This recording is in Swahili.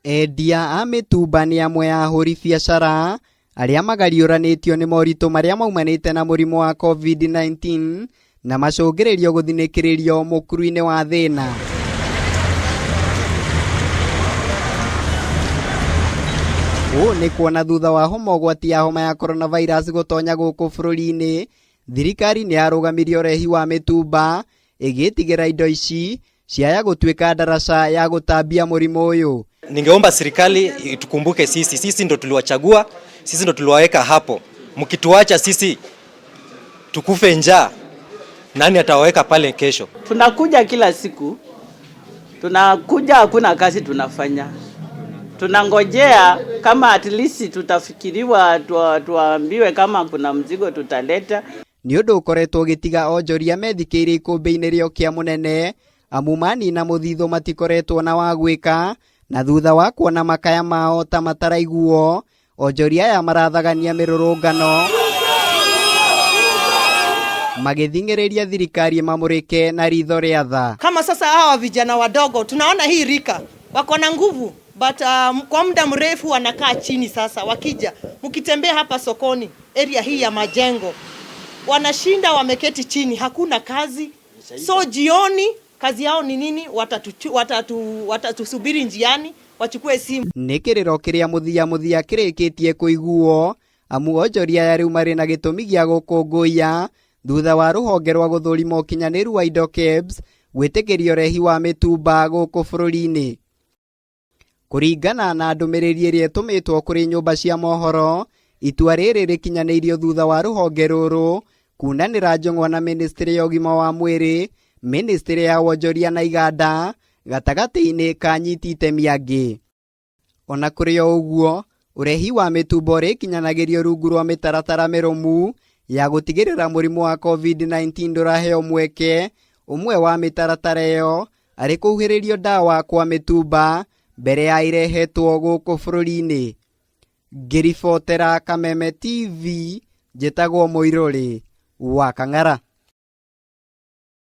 Endia a mitumba ni amwe ya ahũri biacara aria magariũranĩtio nĩ moritũ maria maumanĩte na mũrimũ wa COVID-19 na macũngĩrĩrio gũthinĩkĩrĩrio mũkuru-inĩ wa thĩna. Ũũ nĩ kuona thutha wa ũgwati ya homa ya coronavirus gũtonya gũkũ bũrũri-inĩ, thirikari nĩ yarũgamirie ũrehi wa mitumba ĩgĩtigĩra indo ici ciaya gũtuĩka daraca ya gũtambia mũrimũ ũyũ. Ningeomba serikali itukumbuke sisi ndo tuliwachagua, sisi ndo tuliwaweka hapo. Mkituacha sisi tukufe njaa, nani atawaweka pale kesho? Tunakuja kila siku, tunakuja hakuna kazi tunafanya. Tunangojea kama at least tutafikiriwa, tuambiwe kama kuna mzigo tutaleta. Ni ũndũ ũkoretwo ũgĩtiga onjoria methikĩire ikũmbĩ-inĩ rĩo kĩa mũnene, amu manina mũthithũ matikoretwo na wa gwĩka, na thutha wa kuona makaya mao ta mataraiguo, onjoria aya marathagania mĩrũrũngano magĩthingĩrĩria thirikari mamũrĩke na ritho rĩa tha. Kama sasa hawa vijana wadogo tunaona hii rika wako na nguvu, but kwa muda mrefu wanakaa chini. Sasa wakija mkitembea hapa sokoni area hii ya Majengo, wanashinda wameketi chini, hakuna kazi. So jioni kazi yao ni nini? Watatusubiri njiani wachukue simu. Nĩ kĩrĩro kĩrĩa mũthia kĩrĩkĩtie kũiguo, amu onjoria ya rĩu marĩ na gĩtũmi gĩa gũkũngũiya thutha wa rũhonge rwa gũthũrima ũkinyanĩru wa indo KEBS gwĩtĩkĩria ũrehi wa mitumba gũkũ bũrũri-inĩ. Kũringana na ndũmĩrĩri ĩrĩa ĩtũmĩtwo kũrĩ nyũmba cia mohoro, itua rĩrĩ rĩkinyanĩirio thutha wa rũhonge rũrũ kunanĩra njong'wa na ministry ya ũgima wa mwĩrĩ, ministry ya wonjoria na iganda, gatagatĩ-inĩ ka nyiti itemi angĩ. Ona kũrĩ o ũguo, ũrehi wa mitumba ũrĩkinyanagĩrio rungu rwa mĩtaratara mĩrũmu ya gũtigĩrĩra mũrimũ wa COVID-19 ndũraheo mweke. Ũmwe wa mĩtaratara ĩyo arĩ kũhuhĩrĩrio ndawa kwa mitumba mbere ya irehetwo gũkũ bũrũri-inĩ. Ngĩribotera Kameme TV, njĩtagwo Mũirũrĩ wa Kang'ara.